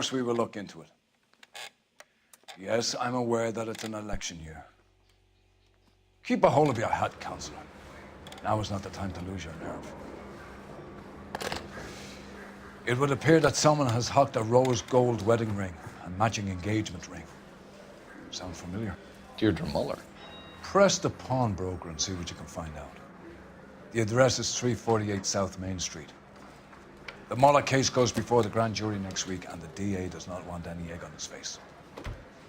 course we will look into it. Yes, I'm aware that it's an election year. Keep a hold of your hat, Counselor. Now is not the time to lose your nerve. It would appear that someone has hocked a rose gold wedding ring and matching engagement ring. Sound familiar? Deirdre Muller. Press the pawnbroker and see what you can find out. The address is 348 South Main Street. The Muller case goes before the grand jury next week, and the DA does not want any egg on his face.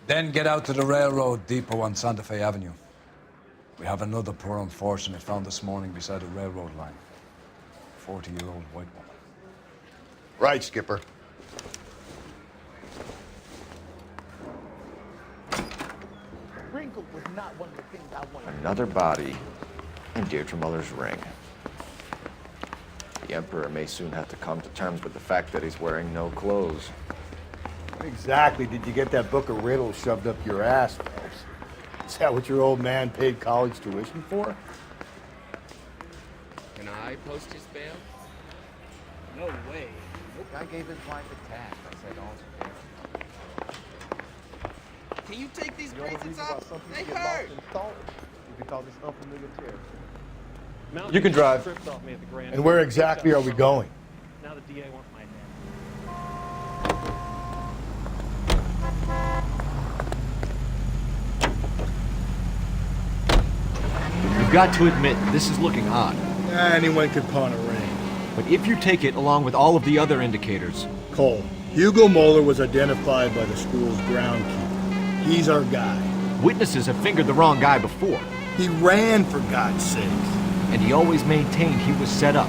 Then get out to the railroad depot on Santa Fe Avenue. We have another poor unfortunate found this morning beside a railroad line. 40-year-old white woman. Right, Skipper. Wrinkle was not one of the things I wanted. Another body in Deirdre Muller's ring. The Emperor may soon have to come to terms with the fact that he's wearing no clothes. What exactly did you get that book of riddles shoved up your ass, Phelps? Is that what your old man paid college tuition for? Can I post his bail? No way. I gave his wife a tap. I said, also. Can you take these bracelets off? They hurt. You can call this unfamiliar terror. You can drive. And where exactly are we going? Now the DA wants my name. You've got to admit, this is looking odd. Anyone could pawn a ring. But if you take it along with all of the other indicators... Cole, Hugo Moeller was identified by the school's groundkeeper. He's our guy. Witnesses have fingered the wrong guy before. He ran, for God's sakes. And he always maintained he was set up.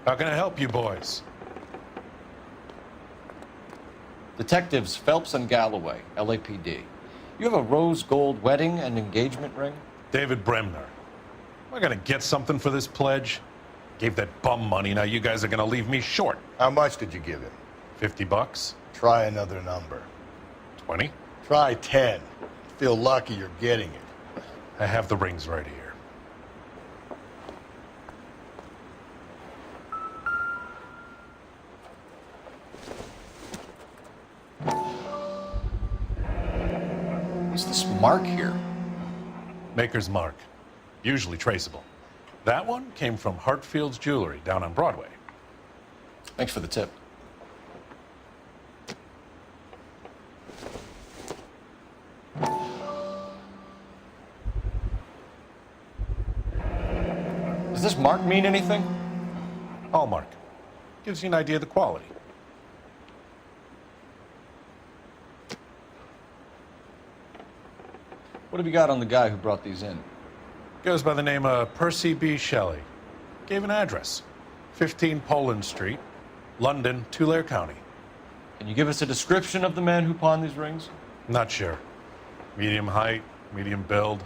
How can I help you boys? Detectives Phelps and Galloway, LAPD. You have a rose gold wedding and engagement ring? David Bremner. Am I gonna get something for this pledge? Gave that bum money, now you guys are gonna leave me short. How much did you give him? $50? Try another number. 20? Try 10. Feel lucky you're getting it. I have the rings right here. What's this mark here? Maker's mark. Usually traceable. That one came from Hartfield's Jewelry down on Broadway. Thanks for the tip. Does this mark mean anything? Hallmark. Gives you an idea of the quality. What have you got on the guy who brought these in? Goes by the name of Percy B. Shelley. Gave an address. 15 Poland Street, London, Tulare County. Can you give us a description of the man who pawned these rings? Not sure. Medium height, medium build.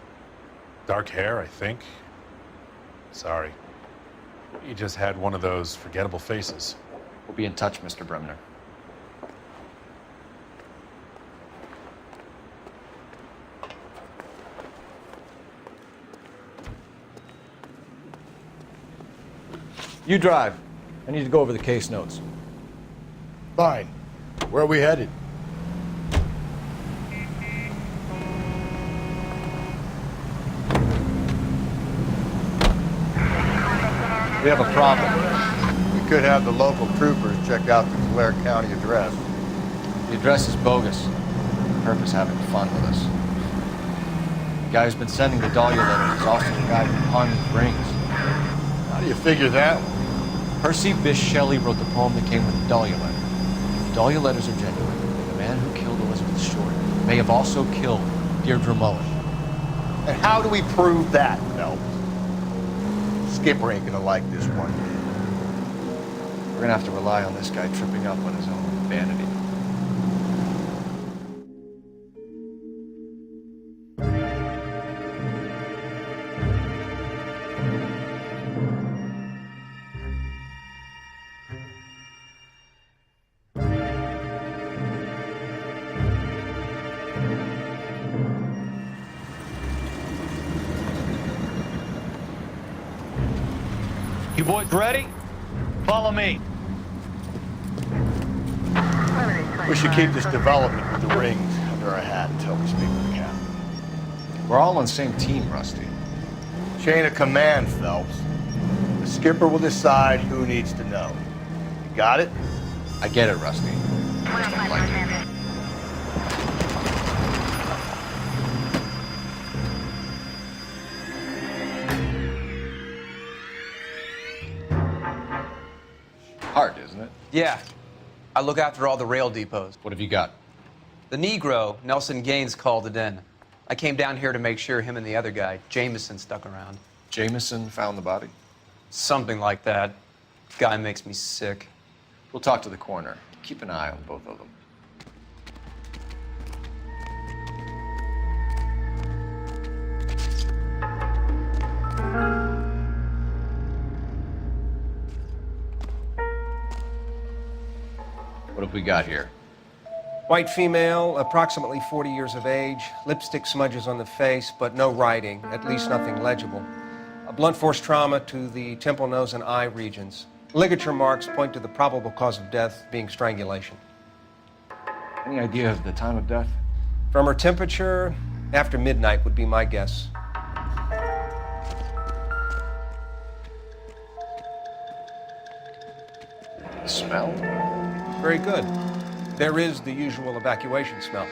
Dark hair, I think. Sorry. He just had one of those forgettable faces. We'll be in touch, Mr. Bremner. You drive. I need to go over the case notes. Fine. Where are we headed? We have a problem. We could have the local troopers check out the Tulare County address. The address is bogus. Perp is having fun with us. The guy who's been sending the Dahlia letters is also the guy who pawned these rings. How do you figure that one? Percy Bysshe Shelley wrote the poem that came with the Dahlia letter. If the Dahlia letters are genuine, the man who killed Elizabeth short, may have also killed Deirdre Mullen. And how do we prove that, Phelps? Skipper ain't gonna like this one bit. We're gonna have to rely on this guy tripping up on his own vanity. You boys ready? Follow me. We should keep this development with the rings under our hat until we speak with the captain. We're all on the same team, Rusty. Chain of command, Phelps. The skipper will decide who needs to know. You got it? I get it, Rusty. I just don't like it. Hard, isn't it? Yeah. I look after all the rail depots. What have you got? The Negro, Nelson Gaines, called it in. I came down here to make sure him and the other guy, Jameson, stuck around. Jameson found the body? Something like that. Guy makes me sick. We'll talk to the coroner. Keep an eye on both of them. What have we got here? White female, approximately 40 years of age, lipstick smudges on the face, but no writing, at least nothing legible. A blunt force trauma to the temple, nose, and eye regions. Ligature marks point to the probable cause of death being strangulation. Any idea of the time of death? From her temperature, after midnight would be my guess. Smell? Very good. There is the usual evacuation smell,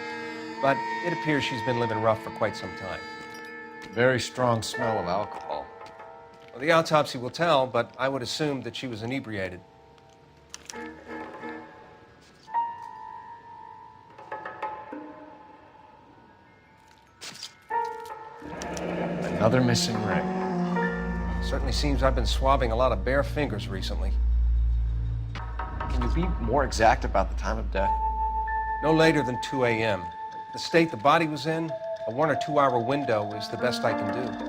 but it appears she's been living rough for quite some time. Very strong smell of alcohol. Well, the autopsy will tell, but I would assume that she was inebriated. Another missing ring. Certainly seems I've been swabbing a lot of bare fingers recently. Can you be more exact about the time of death? No later than 2 a.m. The state the body was in, a 1 or 2 hour window is the best I can do.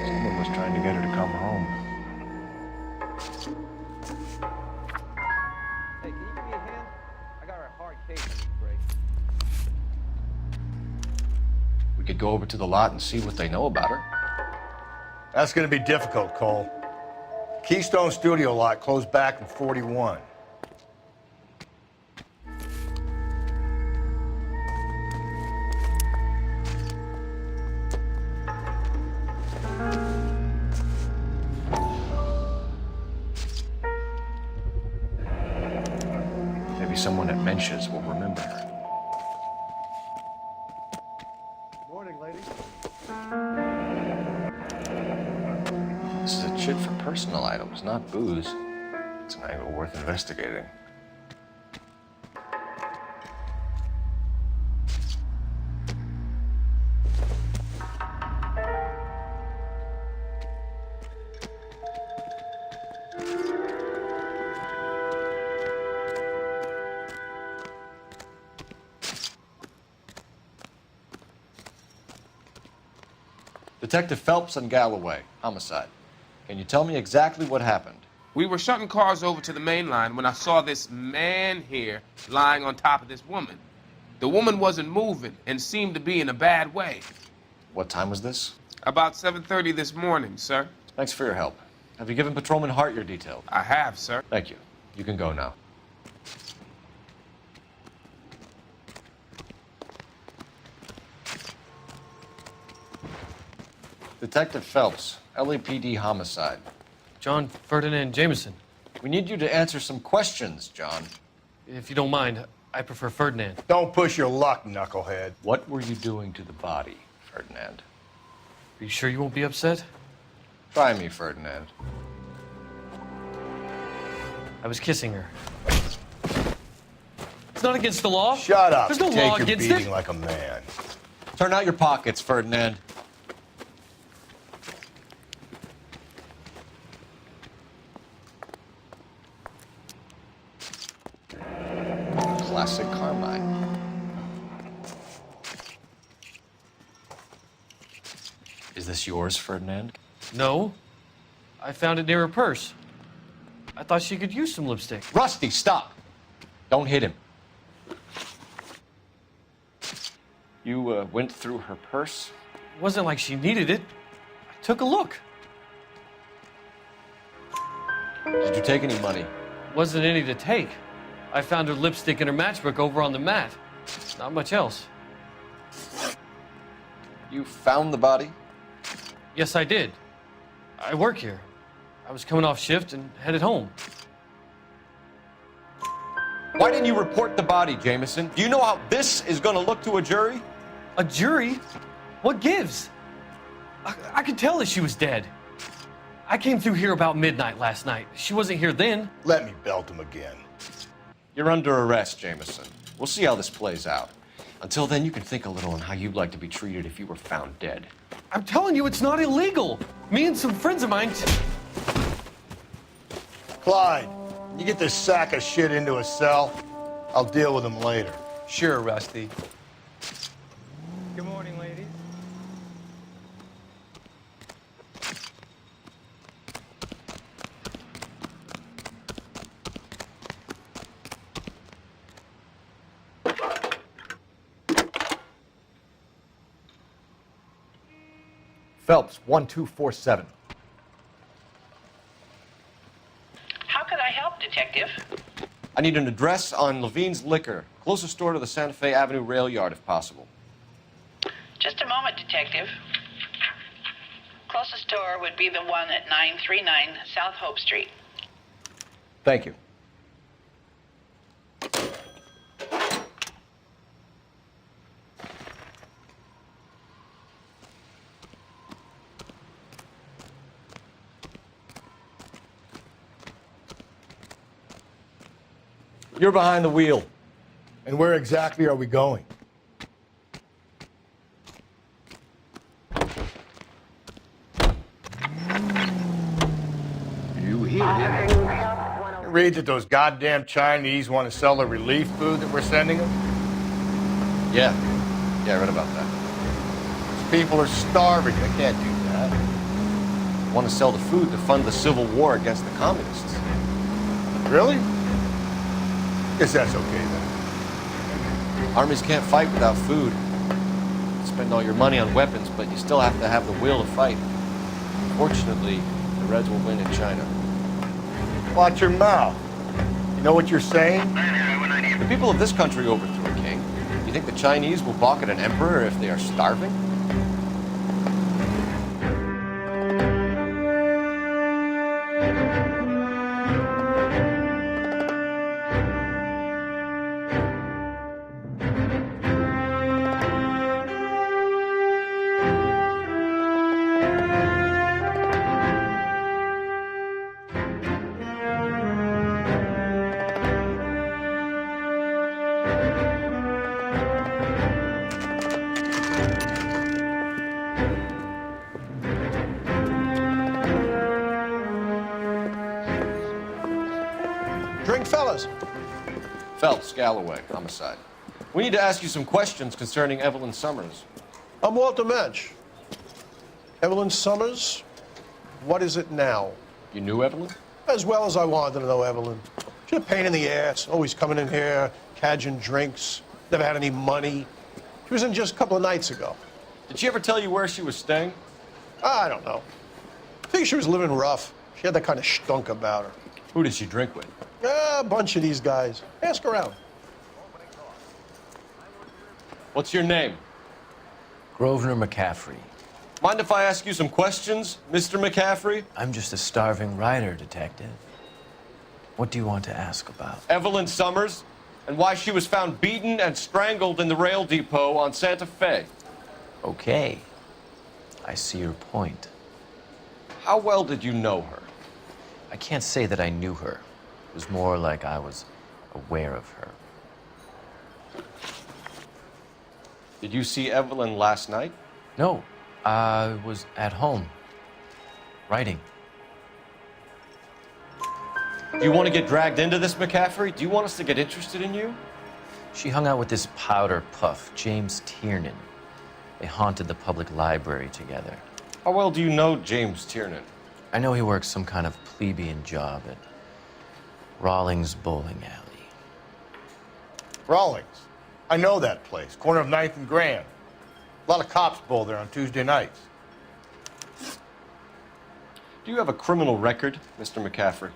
Someone was trying to get her to come home. Hey, can you give me a hand? I got a hard case I need to break. We could go over to the lot and see what they know about her. That's gonna be difficult, Cole. Keystone Studio lot closed back in 41. Maybe someone at Mensch's will remember her. Morning, ladies. This is a chit for personal items, not booze. It's an angle worth investigating. Detective Phelps and Galloway, Homicide. Can you tell me exactly what happened? We were shutting cars over to the main line when I saw this man here lying on top of this woman. The woman wasn't moving and seemed to be in a bad way. What time was this? About 7:30 this morning, sir. Thanks for your help. Have you given Patrolman Hart your details? I have, sir. Thank you. You can go now. Detective Phelps, LAPD Homicide. John Ferdinand Jameson. We need you to answer some questions, John. If you don't mind, I prefer Ferdinand. Don't push your luck, knucklehead. What were you doing to the body, Ferdinand? Are you sure you won't be upset? Try me, Ferdinand. I was kissing her. It's not against the law. Shut up. There's no Take law your against beating it. like a man. Turn out your pockets, Ferdinand. Classic Carmine. Is this yours, Ferdinand? No. I found it near her purse. I thought she could use some lipstick. Rusty, stop! Don't hit him. You went through her purse? It wasn't like she needed it. I took a look. Did you take any money? Wasn't any to take. I found her lipstick and her matchbook over on the mat. Not much else. You found the body? Yes, I did. I work here. I was coming off shift and headed home. Why didn't you report the body, Jameson? Do you know how this is going to look to a jury? A jury? What gives? I could tell that she was dead. I came through here about midnight last night. She wasn't here then. Let me belt him again. You're under arrest, Jameson. We'll see how this plays out. Until then, you can think a little on how you'd like to be treated if you were found dead. I'm telling you, it's not illegal. Me and some friends of mine... Clyde, you get this sack of shit into a cell. I'll deal with him later. Sure, Rusty. Good morning, ladies. Phelps, 1247. How could I help, Detective? I need an address on Levine's Liquor, closest store to the Santa Fe Avenue rail yard, if possible. Just a moment, Detective. Closest store would be the one at 939 South Hope Street. Thank you. You're behind the wheel. And where exactly are we going? You hear him? You read that those goddamn Chinese want to sell the relief food that we're sending them? Yeah. Yeah, I read about that. These people are starving. They can't do that. Want to sell the food to fund the civil war against the communists. Really? Guess that's okay then. Armies can't fight without food. You spend all your money on weapons, but you still have to have the will to fight. Fortunately, the Reds will win in China. Watch your mouth. You know what you're saying? The people of this country overthrew a king. You think the Chinese will balk at an emperor if they are starving? Drink, fellas. Phelps, Galloway, Homicide. We need to ask you some questions concerning Evelyn Summers. I'm Walter Mensch. Evelyn Summers, what is it now? You knew Evelyn? As well as I wanted to know Evelyn. She's a pain in the ass, always coming in here, cadging drinks, never had any money. She was in just a couple of nights ago. Did she ever tell you where she was staying? I don't know. I think she was living rough. She had that kind of stunk about her. Who did she drink with? A bunch of these guys. Ask around. What's your name? Grosvenor McCaffrey. Mind if I ask you some questions, Mr. McCaffrey? I'm just a starving writer, Detective. What do you want to ask about? Evelyn Summers, and why she was found beaten and strangled in the rail depot on Santa Fe. Okay. I see your point. How well did you know her? I can't say that I knew her. It was more like I was aware of her. Did you see Evelyn last night? No, I was at home, writing. Do you want to get dragged into this, McCaffrey? Do you want us to get interested in you? She hung out with this powder puff, James Tiernan. They haunted the public library together. How well do you know James Tiernan? I know he works some kind of plebeian job at Rawlings Bowling Alley. Rawlings. I know that place. Corner of 9th and Grand. A lot of cops bowl there on Tuesday nights. Do you have a criminal record, Mr. McCaffrey?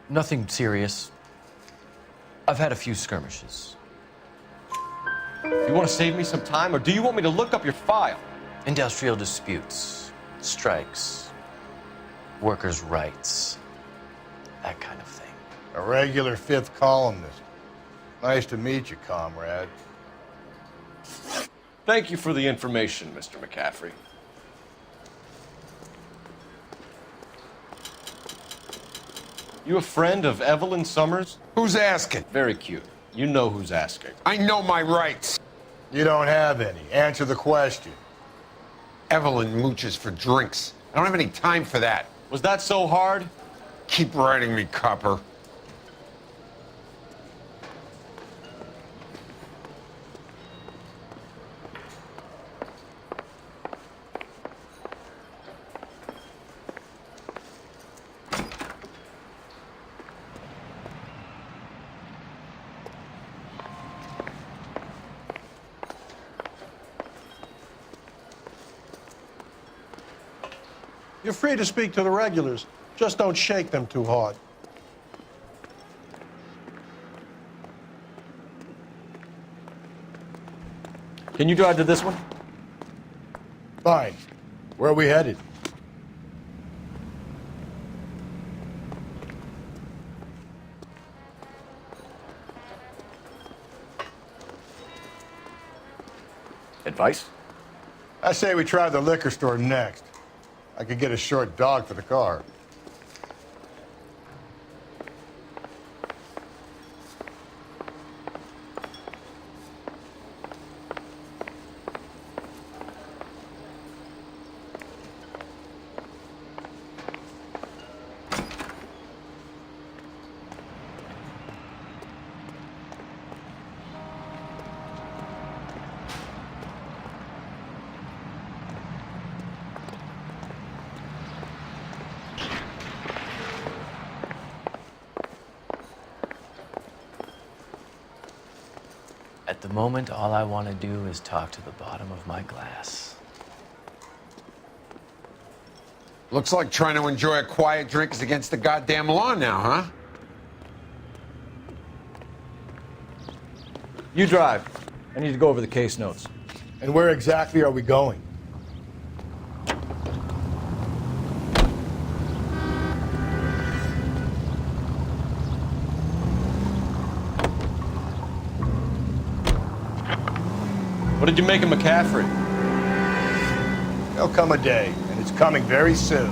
Nothing serious. I've had a few skirmishes. You want to save me some time, or do you want me to look up your file? Industrial disputes, strikes, workers' rights, that kind of thing. A regular fifth columnist. Nice to meet you, comrade. Thank you for the information, Mr. McCaffrey. You a friend of Evelyn Summers? Who's asking? Very cute. You know who's asking. I know my rights. You don't have any. Answer the question. Evelyn mooches for drinks. I don't have any time for that. Was that so hard? Keep writing me, copper. You're free to speak to the regulars. Just don't shake them too hard. Can you drive to this one? Fine. Where are we headed? Advice? I say we try the liquor store next. I could get a short dog for the car. At the moment, all I want to do is talk to the bottom of my glass. Looks like trying to enjoy a quiet drink is against the goddamn law now, huh? You drive. I need to go over the case notes. And where exactly are we going? What did you make of McCaffrey? There'll come a day, and it's coming very soon.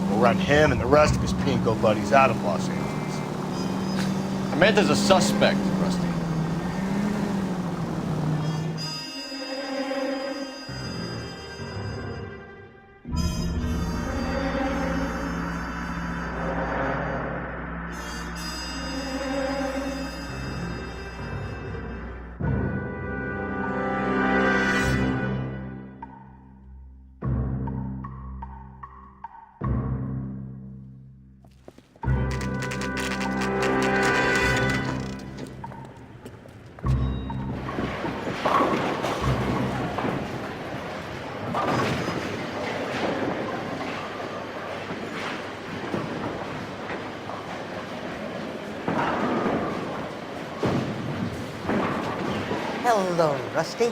We'll run him and the rest of his pinko buddies out of Los Angeles. Amanda's a suspect, Rusty. Hello, Rusty.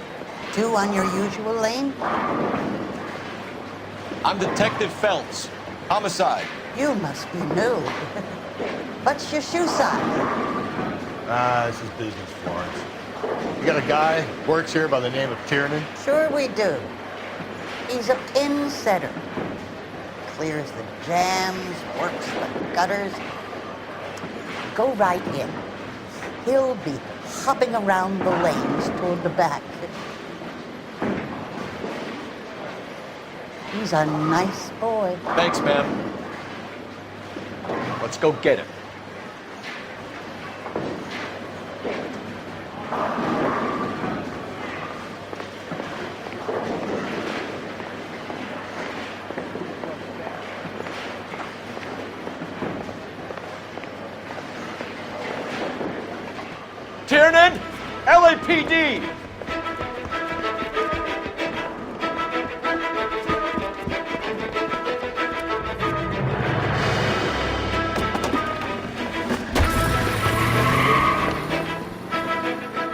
Two on your usual lane? I'm Detective Phelps. Homicide. You must be new. What's your shoe size? This is business, Florence. You got a guy who works here by the name of Tiernan? Sure we do. He's a pin setter. Clears the jams, works the gutters. Go right in. He'll be hopping around the lanes toward the back. He's a nice boy. Thanks, ma'am. Let's go get him. Tiernan, LAPD.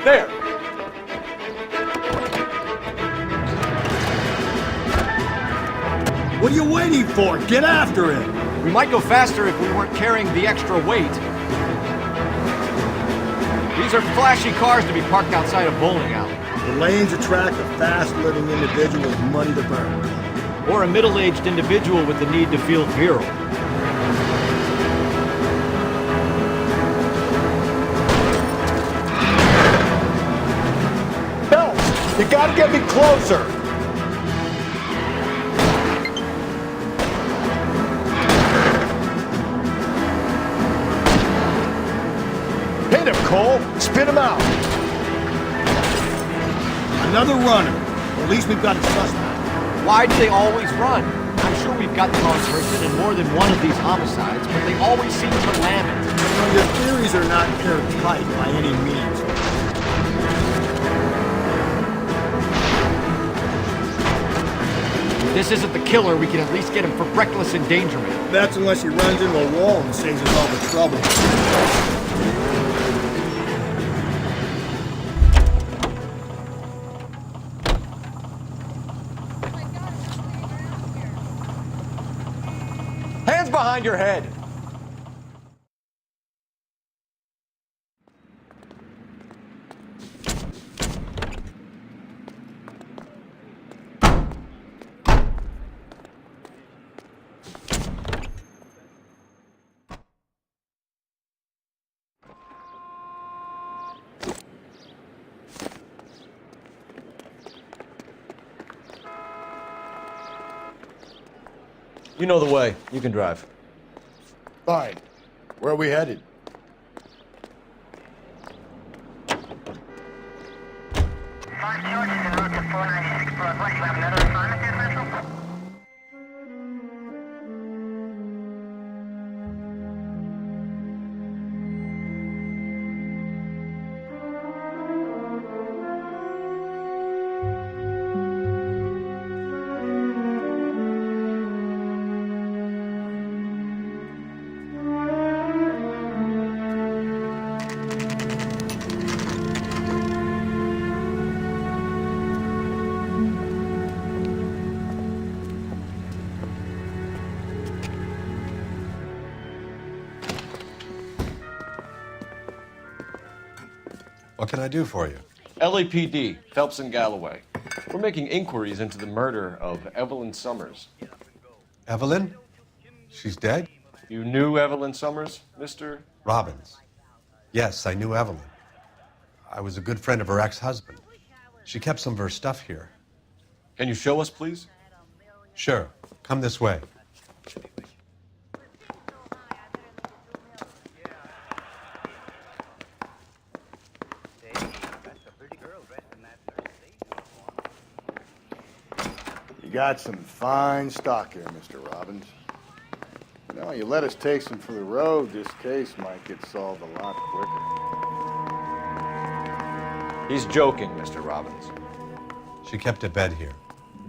There. What are you waiting for? Get after him! We might go faster if we weren't carrying the extra weight. These are flashy cars to be parked outside a bowling alley. The lanes attract a fast-living individual with money to burn. Or a middle-aged individual with the need to feel virile. Phelps, you gotta get me closer! Hit him, Cole! Spit him out! Another runner. At least we've got a suspect. Why do they always run? I'm sure we've got the wrong person in more than one of these homicides, but they always seem to lam it. Well, your theories are not airtight by any means. If this isn't the killer, we can at least get him for reckless endangerment. That's unless he runs into a wall and saves us all the trouble. Hands behind your head. You know the way. You can drive. Fine. Where are we headed? What can I do for you? LAPD, Phelps and Galloway. We're making inquiries into the murder of Evelyn Summers. Evelyn? She's dead? You knew Evelyn Summers, Mr. Robbins. Yes, I knew Evelyn. I was a good friend of her ex-husband. She kept some of her stuff here. Can you show us, please? Sure. Come this way. You got some fine stock here, Mr. Robbins. You know, you let us take some for the road, this case might get solved a lot quicker. He's joking, Mr. Robbins. She kept a bed here,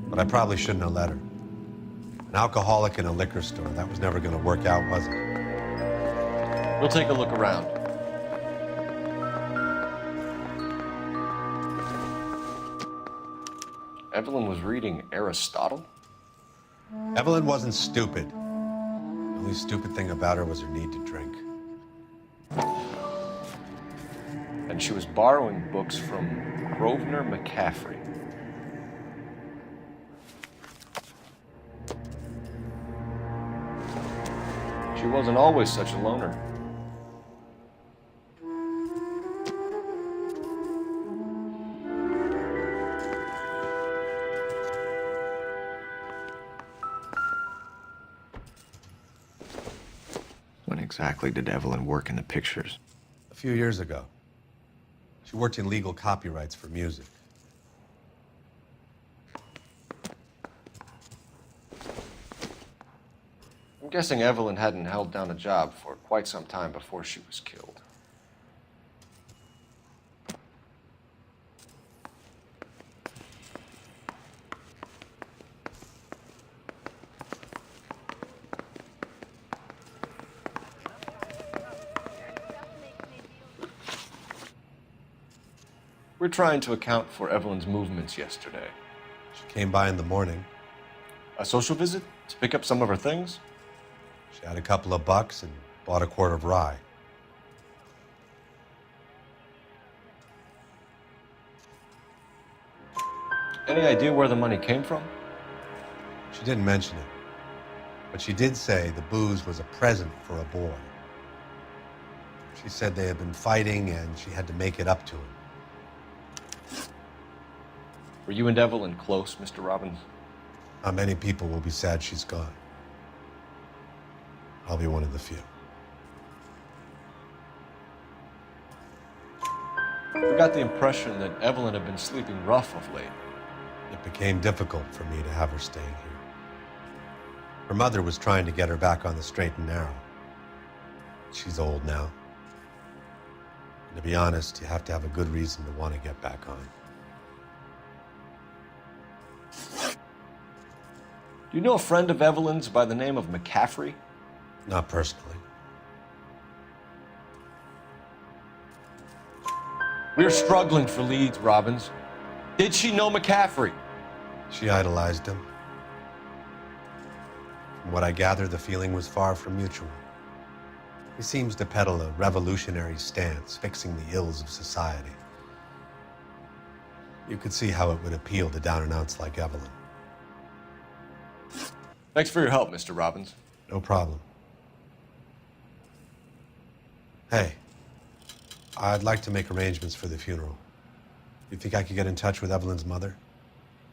but I probably shouldn't have let her. An alcoholic in a liquor store, that was never going to work out, was it? We'll take a look around. Evelyn was reading Aristotle? Evelyn wasn't stupid. The only stupid thing about her was her need to drink. And she was borrowing books from Grosvenor McCaffrey. She wasn't always such a loner. When exactly did Evelyn work in the pictures? A few years ago. She worked in legal copyrights for music. I'm guessing Evelyn hadn't held down a job for quite some time before she was killed. We're trying to account for Evelyn's movements yesterday. She came by in the morning. A social visit to pick up some of her things? She had a couple of bucks and bought a quart of rye. Any idea where the money came from? She didn't mention it, but she did say the booze was a present for a boy. She said they had been fighting and she had to make it up to him. Were you and Evelyn close, Mr. Robbins? Not many people will be sad she's gone. I'll be one of the few. We got the impression that Evelyn had been sleeping rough of late. It became difficult for me to have her staying here. Her mother was trying to get her back on the straight and narrow. She's old now. And to be honest, you have to have a good reason to want to get back on. Do you know a friend of Evelyn's by the name of McCaffrey? Not personally. We're struggling for leads, Robbins. Did she know McCaffrey? She idolized him. From what I gather, the feeling was far from mutual. He seems to peddle a revolutionary stance, fixing the ills of society. You could see how it would appeal to down-and-outs like Evelyn. Thanks for your help, Mr. Robbins. No problem. Hey, I'd like to make arrangements for the funeral. You think I could get in touch with Evelyn's mother?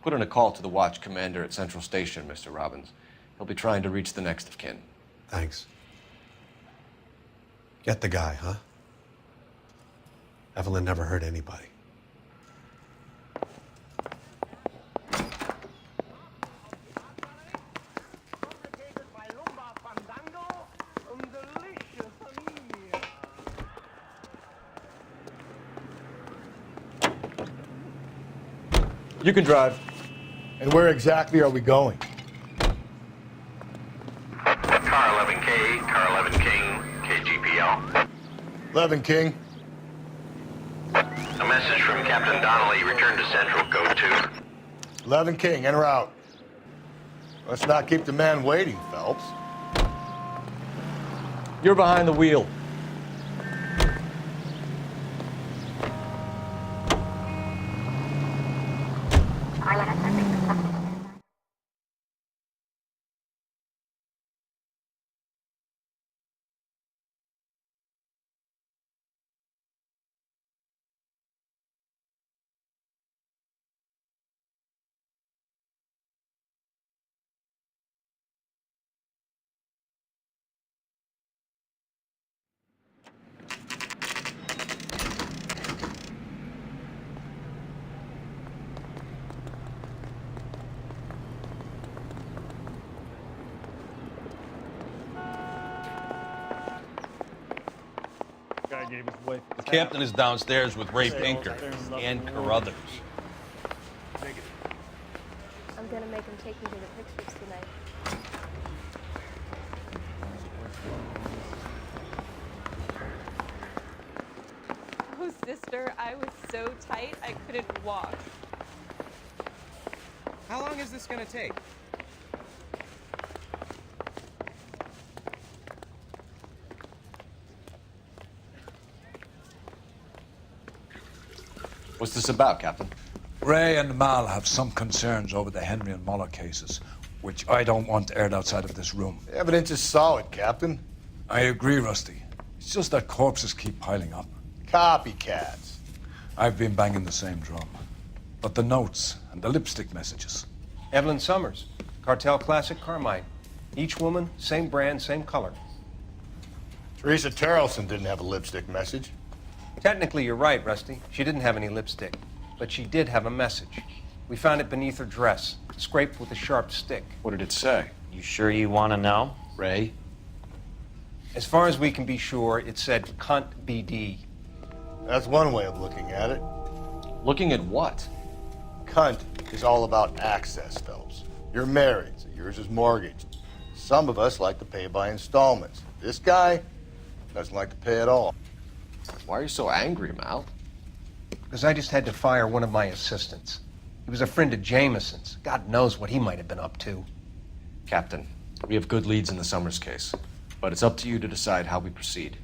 Put in a call to the watch commander at Central Station, Mr. Robbins. He'll be trying to reach the next of kin. Thanks. Get the guy, huh? Evelyn never hurt anybody. You can drive. And where exactly are we going? Car 11K, Car 11 King, KGPL. 11 King. A message from Captain Donnelly. Return to Central, code 2. 11 King, en route. Let's not keep the man waiting, Phelps. You're behind the wheel. The captain is downstairs with Ray Pinker and Carruthers. I'm gonna make him take me to the pictures tonight. Oh, sister, I was so tight I couldn't walk. How long is this gonna take? What's this about, Captain? Ray and Mal have some concerns over the Henry and Muller cases, which I don't want aired outside of this room. The evidence is solid, Captain. I agree, Rusty. It's just that corpses keep piling up. Copycats. I've been banging the same drum. But the notes and the lipstick messages. Evelyn Summers, Cartel Classic Carmine. Each woman, same brand, same color. Teresa Terrelson didn't have a lipstick message. Technically, you're right, Rusty. She didn't have any lipstick. But she did have a message. We found it beneath her dress, scraped with a sharp stick. What did it say? You sure you want to know? Ray? As far as we can be sure, it said cunt BD. That's one way of looking at it. Looking at what? Cunt is all about access, Phelps. You're married, so yours is mortgaged. Some of us like to pay by installments. This guy doesn't like to pay at all. Why are you so angry, Mal? Because I just had to fire one of my assistants. He was a friend of Jameson's. God knows what he might have been up to. Captain, we have good leads in the Summers case, but it's up to you to decide how we proceed.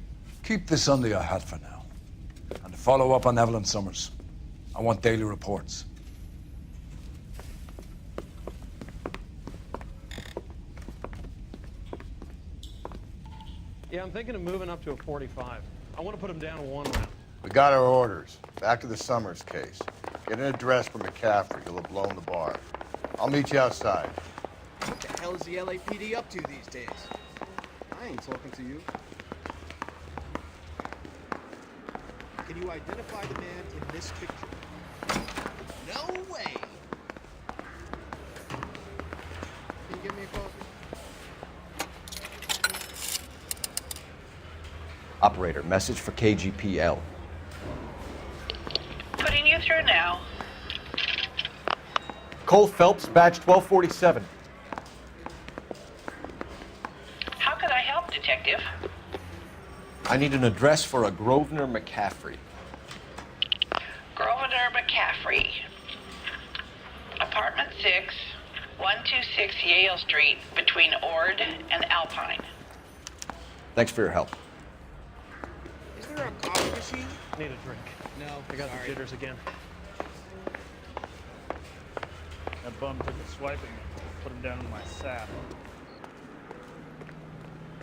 Keep this under your hat for now. And to follow up on Evelyn Summers, I want daily reports. Yeah, I'm thinking of moving up to a 45. I want to put him down to 1 round. We got our orders. Back to the Summers case. Get an address for McCaffrey. He'll have blown the bar. I'll meet you outside. What the hell is the LAPD up to these days? I ain't talking to you. Can you identify the man in this picture? No way! Can you give me a coffee? Operator, message for KGPL. Putting you through now. Cole Phelps, badge 1247. How can I help, Detective? I need an address for a Grosvenor McCaffrey. Grosvenor McCaffrey. Apartment 6, 126 Yale Street, between Ord and Alpine. Thanks for your help. Is there a coffee machine? Need a drink. No, I got the jitters again. That bum took a swipe at me. Put him down in my sap.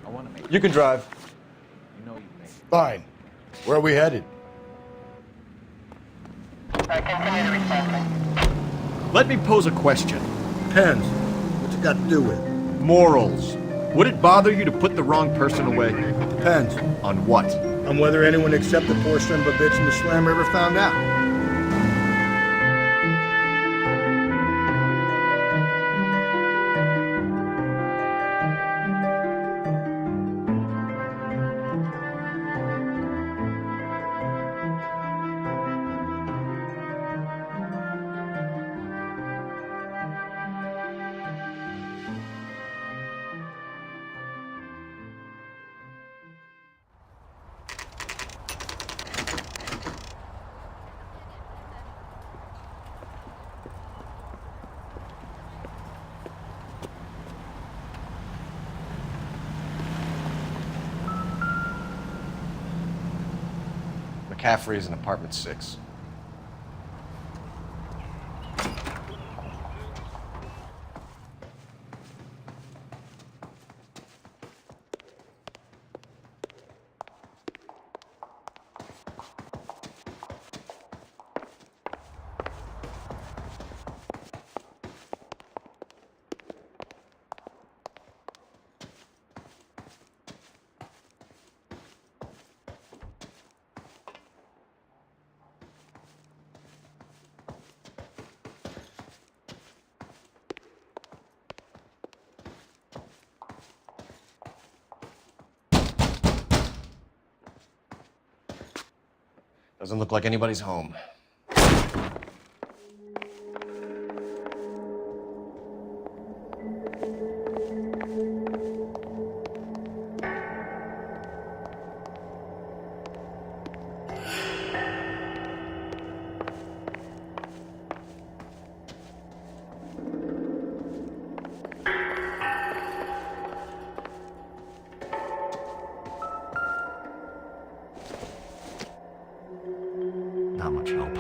I want to make You can drive. You know you may. Fine. Where are we headed? Let me pose a question. Depends. What's it got to do with? Morals. Would it bother you to put the wrong person away? Depends. On what? On whether anyone except the poor son of a bitch in the Slammer ever found out. McCaffrey is in apartment 6. Doesn't look like anybody's home. Not much help.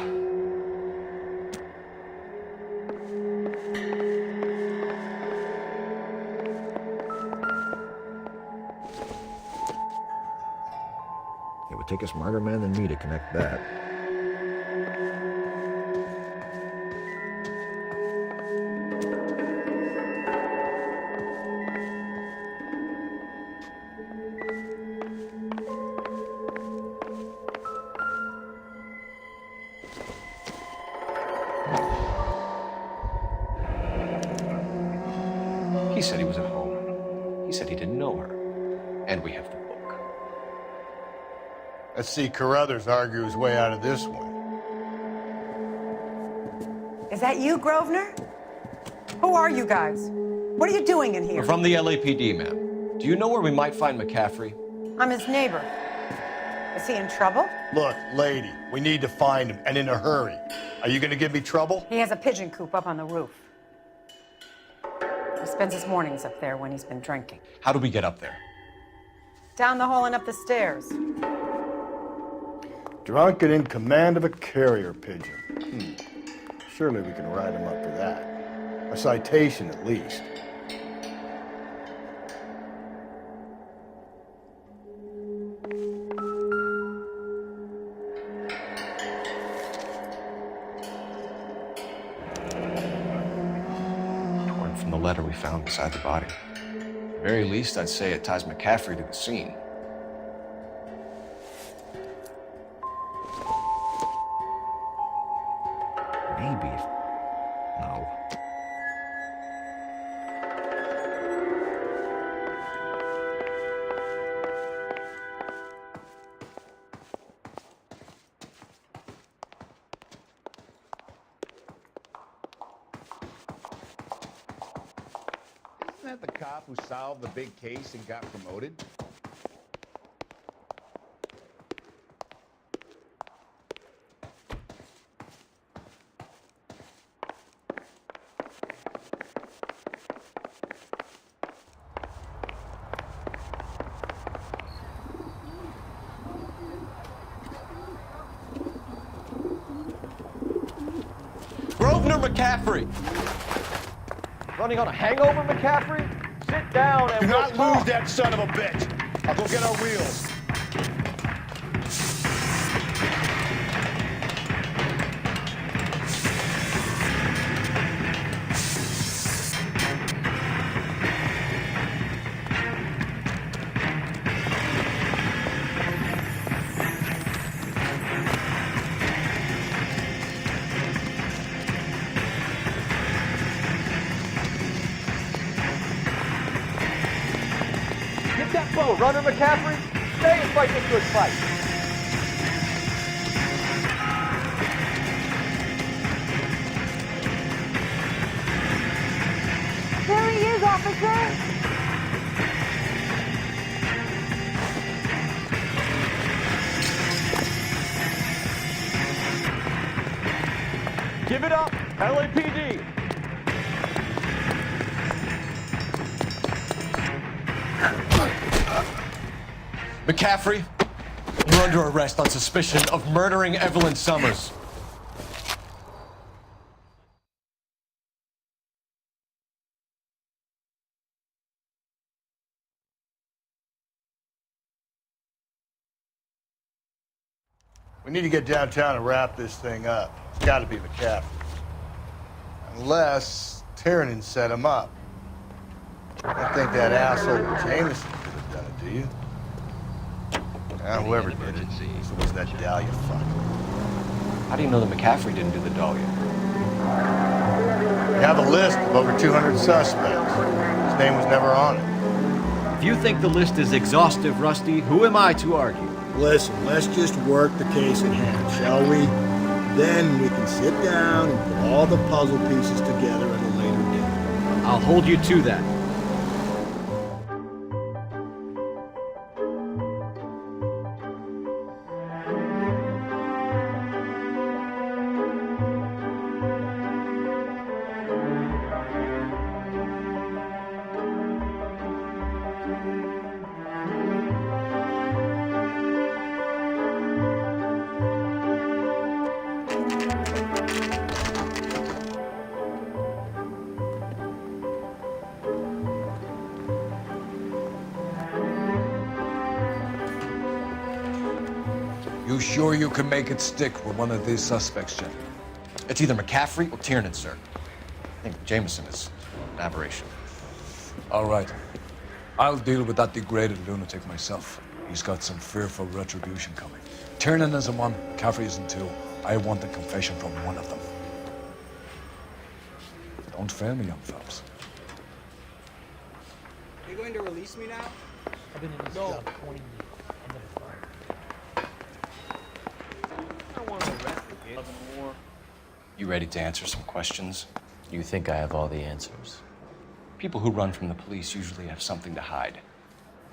take a smarter man than me to connect that. He said he was at home. He said he didn't know her. And we have the book. Let's see Carruthers argue his way out of this one. Is that you, Grosvenor? Who are you guys? What are you doing in here? We're from the LAPD, ma'am. Do you know where we might find McCaffrey? I'm his neighbor. Is he in trouble? Look, lady, we need to find him, and in a hurry. Are you gonna give me trouble? He has a pigeon coop up on the roof. He spends his mornings up there when he's been drinking. How do we get up there? Down the hall and up the stairs. Drunk and in command of a carrier pigeon. Surely we can write him up for that. A citation, at least. Torn from the letter we found beside the body. At the very least, I'd say it ties McCaffrey to the scene. Maybe. No. Isn't that the cop who solved the big case and got promoted? Grosvenor McCaffrey! Running on a hangover, McCaffrey? Sit down and Do we'll not talk. lose that son of a bitch! I'll go get our wheels. Get that bow, runner McCaffrey! Stay and fight this good fight! There he is, officer! Give it up, LAPD! McCaffrey, you're under arrest on suspicion of murdering Evelyn Summers. We need to get downtown and wrap this thing up. It's got to be McCaffrey. Unless Tiernan set him up. I don't think that asshole Jameson could have done it, do you? Whoever did it. So was that Dahlia fuck? How do you know that McCaffrey didn't do the Dahlia? We have a list of over 200 suspects. His name was never on it. If you think the list is exhaustive, Rusty, who am I to argue? Listen, let's just work the case at hand, shall we? Then we can sit down and put all the puzzle pieces together at a later date. I'll hold you to that. You sure you can make it stick with one of these suspects, gentlemen? It's either McCaffrey or Tiernan, sir. I think Jameson is an aberration. All right. I'll deal with that degraded lunatic myself. He's got some fearful retribution coming. Tiernan isn't one, McCaffrey isn't two. I want a confession from one of them. Don't fail me, young fellas. Are you going to release me now? I've been in this job 20 years. I'm gonna find. I want to arrest you, kid. You ready to answer some questions? You think I have all the answers? People who run from the police usually have something to hide.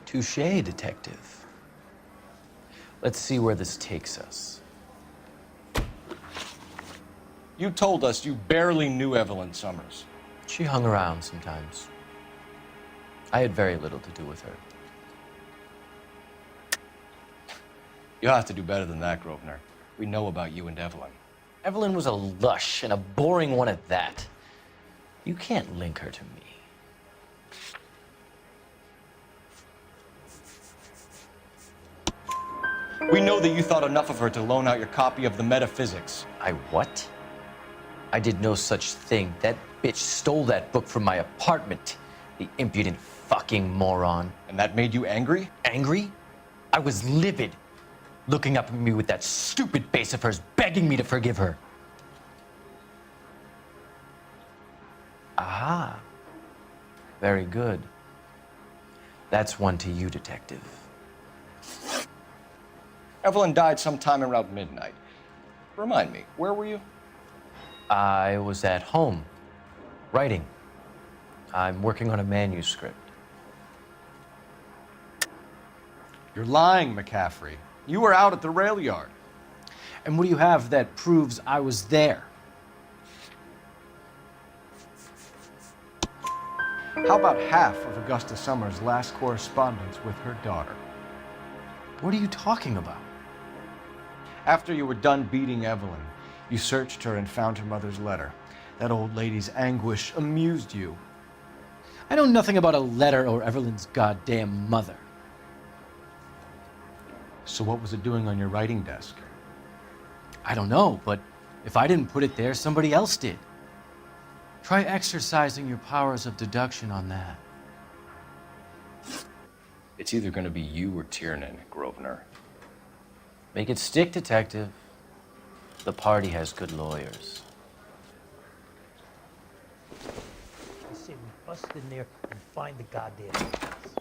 Touché, detective. Let's see where this takes us. You told us you barely knew Evelyn Summers. She hung around sometimes. I had very little to do with her. You'll have to do better than that, Grosvenor. We know about you and Evelyn. Evelyn was a lush, and a boring one at that. You can't link her to me. We know that you thought enough of her to loan out your copy of the Metaphysics. I what? I did no such thing. That bitch stole that book from my apartment. The impudent fucking moron. And that made you angry? Angry? I was livid. Looking up at me with that stupid face of hers, begging me to forgive her. Aha. Very good. That's one to you, detective. Evelyn died sometime around midnight. Remind me, where were you? I was at home, writing. I'm working on a manuscript. You're lying, McCaffrey. You were out at the rail yard. And what do you have that proves I was there? How about half of Augusta Summers' last correspondence with her daughter? What are you talking about? After you were done beating Evelyn, you searched her and found her mother's letter. That old lady's anguish amused you. I know nothing about a letter or Evelyn's goddamn mother. So what was it doing on your writing desk? I don't know, but if I didn't put it there, somebody else did. Try exercising your powers of deduction on that. It's either going to be you or Tiernan, Grosvenor. Make it stick, detective. The party has good lawyers. I say we bust in there and find the goddamn place.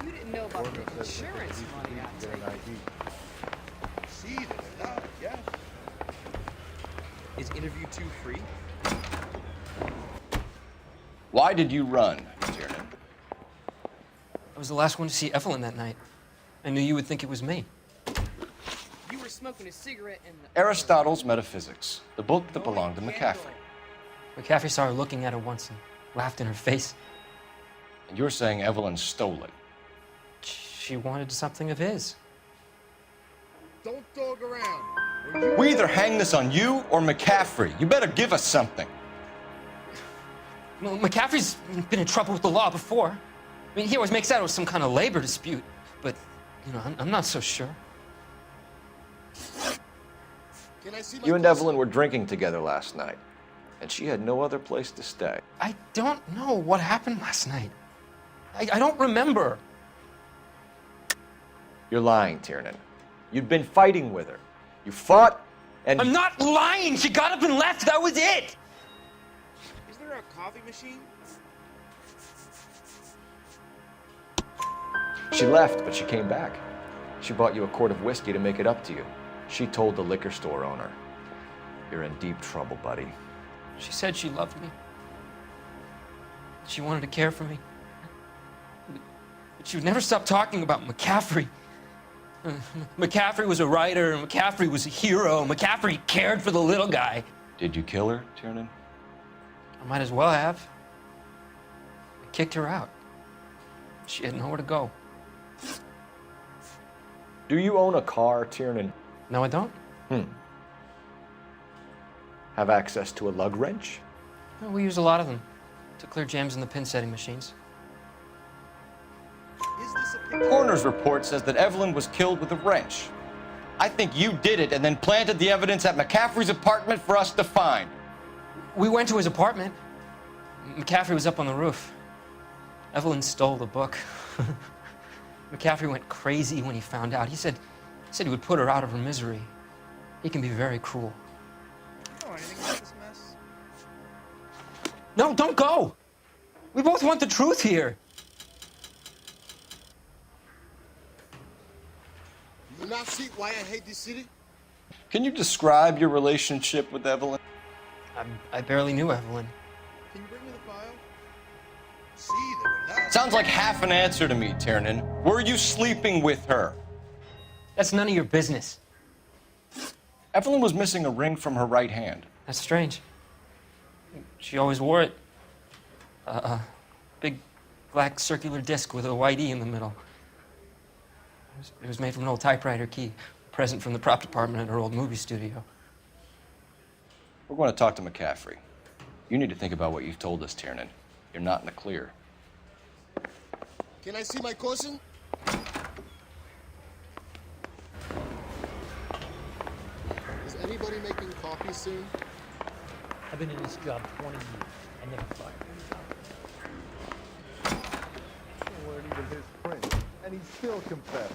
You didn't know about the insurance money I take. See, yes. Is interview 2 free? Why did you run, Tiernan? I was the last one to see Evelyn that night. I knew you would think it was me. You were smoking a cigarette in the... Aristotle's Metaphysics, the book that belonged to McCaffrey. McCaffrey saw her looking at her once and laughed in her face. And you're saying Evelyn stole it. She wanted something of his. Don't dog around. We either hang this on you or McCaffrey. You better give us something. Well, McCaffrey's been in trouble with the law before. I mean, he always makes out it was some kind of labor dispute, but, you know, I'm not so sure. Can I see my You and cousin? Evelyn were drinking together last night, and she had no other place to stay. I don't know what happened last night. I don't remember. You're lying, Tiernan. You'd been fighting with her. You fought, and... I'm not lying! She got up and left, that was it! Is there a coffee machine? She left, but she came back. She bought you a quart of whiskey to make it up to you. She told the liquor store owner. You're in deep trouble, buddy. She said she loved me. She wanted to care for me. But she would never stop talking about McCaffrey. McCaffrey was a writer, and McCaffrey was a hero. McCaffrey cared for the little guy. Did you kill her, Tiernan? I might as well have. I kicked her out. She had nowhere to go. Do you own a car, Tiernan? No, I don't. Have access to a lug wrench? Well, we use a lot of them to clear jams in the pin setting machines. Is this Coroner's report says that Evelyn was killed with a wrench. I think you did it and then planted the evidence at McCaffrey's apartment for us to find. We went to his apartment. McCaffrey was up on the roof. Evelyn stole the book. McCaffrey went crazy when he found out. He said he would put her out of her misery. He can be very cruel. You know anything about this mess? No, don't go. We both want the truth here. Do you not see why I hate this city? Can you describe your relationship with Evelyn? I barely knew Evelyn. Can you bring me the file? See, they were not. Sounds like half an answer to me, Tiernan. Were you sleeping with her? That's none of your business. Evelyn was missing a ring from her right hand. That's strange. She always wore it. Big black circular disc with a white E in the middle. It was made from an old typewriter key, a present from the prop department at her old movie studio. We're going to talk to McCaffrey. You need to think about what you've told us, Tiernan. You're not in the clear. Can I see my cousin? Is anybody making coffee soon? I've been in this job 20 years. I never fired. Weren't even his print, and he still confessed.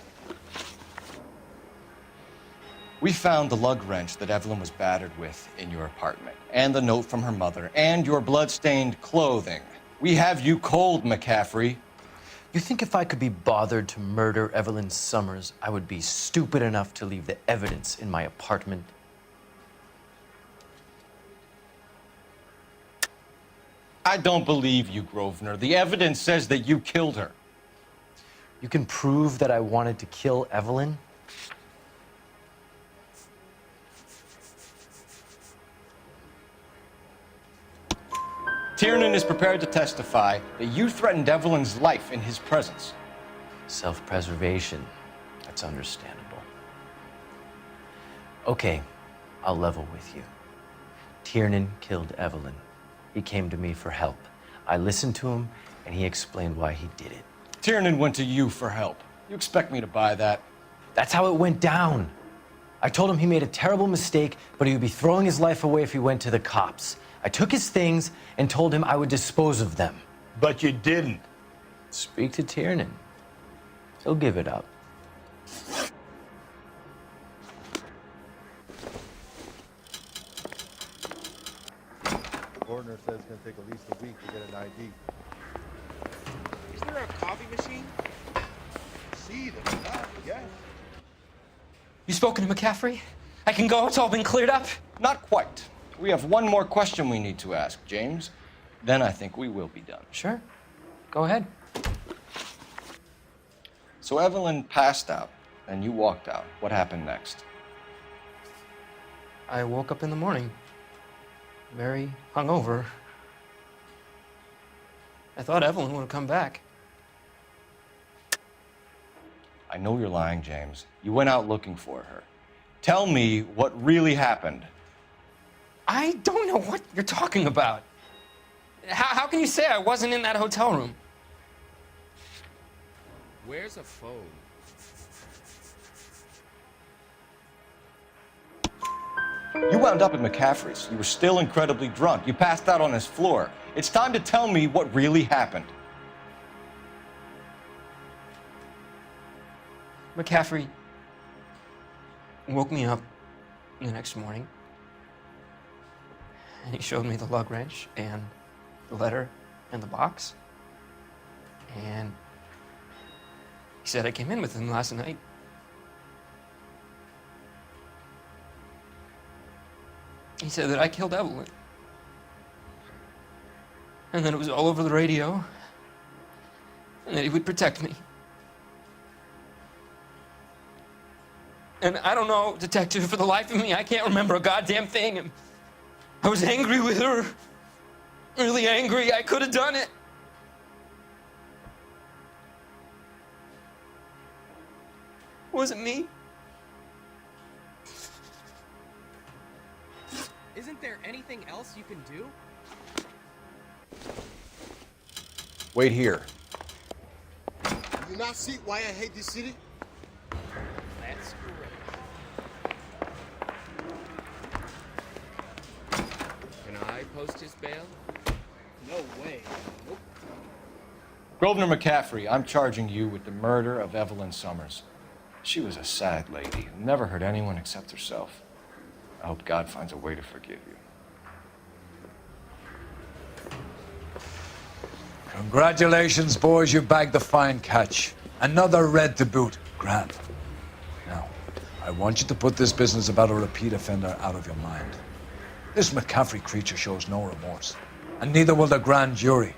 We found the lug wrench that Evelyn was battered with in your apartment, and the note from her mother, and your blood-stained clothing. We have you cold, McCaffrey. You think if I could be bothered to murder Evelyn Summers, I would be stupid enough to leave the evidence in my apartment? I don't believe you, Grosvenor. The evidence says that you killed her. You can prove that I wanted to kill Evelyn? Tiernan is prepared to testify that you threatened Evelyn's life in his presence. Self-preservation. That's understandable. Okay, I'll level with you. Tiernan killed Evelyn. He came to me for help. I listened to him, and he explained why he did it. Tiernan went to you for help. You expect me to buy that? That's how it went down. I told him he made a terrible mistake, but he would be throwing his life away if he went to the cops. I took his things and told him I would dispose of them. But you didn't. Speak to Tiernan. He'll give it up. The coroner says it's going to take at least a week to get an ID. Is there a coffee machine? See, there's not. Yes. You spoken to McCaffrey? I can go? It's all been cleared up? Not quite. We have one more question we need to ask, James. Then I think we will be done. Sure. Go ahead. So Evelyn passed out, and you walked out. What happened next? I woke up in the morning, very hungover. I thought Evelyn would have come back. I know you're lying, James. You went out looking for her. Tell me what really happened. I don't know what you're talking about. How can you say I wasn't in that hotel room? Where's a phone? You wound up at McCaffrey's. You were still incredibly drunk. You passed out on his floor. It's time to tell me what really happened. McCaffrey woke me up the next morning, and he showed me the lug wrench and the letter and the box. And he said I came in with him last night. He said that I killed Evelyn. And that it was all over the radio. And that he would protect me. And I don't know, Detective, for the life of me, I can't remember a goddamn thing. And I was angry with her. Really angry. I could have done it. Was it me? Isn't there anything else you can do? Wait here. You you not see why I hate this city? That's great. Can I post his bail? No way. Nope. Grosvenor McCaffrey, I'm charging you with the murder of Evelyn Summers. She was a sad lady who never hurt anyone except herself. I hope God finds a way to forgive you. Congratulations, boys. You bagged the fine catch. Another red to boot. Grand. Now, I want you to put this business about a repeat offender out of your mind. This McCaffrey creature shows no remorse, and neither will the grand jury.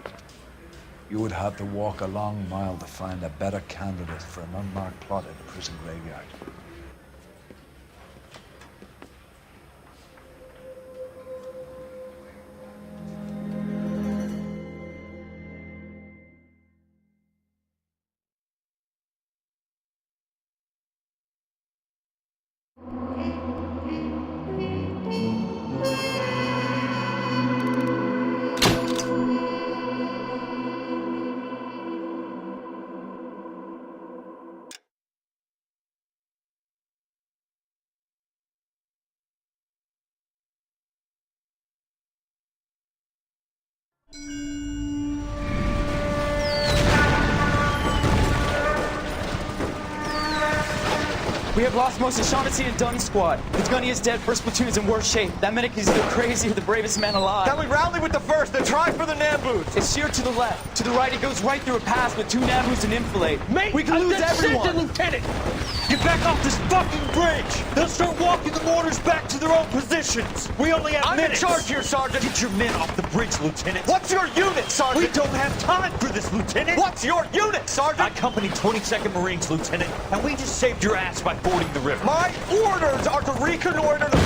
You would have to walk a long mile to find a better candidate for an unmarked plot in a prison graveyard. We have lost most of Shaughnessy and Dunn's squad. The gunny is dead, first platoon's in worse shape. That medic is either crazy or the bravest man alive. Can we rally with the first and try for the Nambus? It's sheer to the left. To the right, it goes right through a pass with 2 Nambus and enfilade. Mate, we can lose everyone. Lieutenant! Get back off this fucking bridge! They'll start walking the mortars back to their own positions! We only have minutes! I'm in charge here, Sergeant! Get your men off the bridge, Lieutenant! What's your unit, Sergeant? We don't have time for this, Lieutenant! What's your unit, Sergeant? I company 22nd Marines, Lieutenant, and we just saved your ass by fording the river. My orders are to reconnoiter the...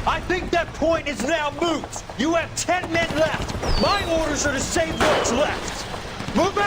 I think that point is now moot! You have 10 men left! My orders are to save what's left! Move out!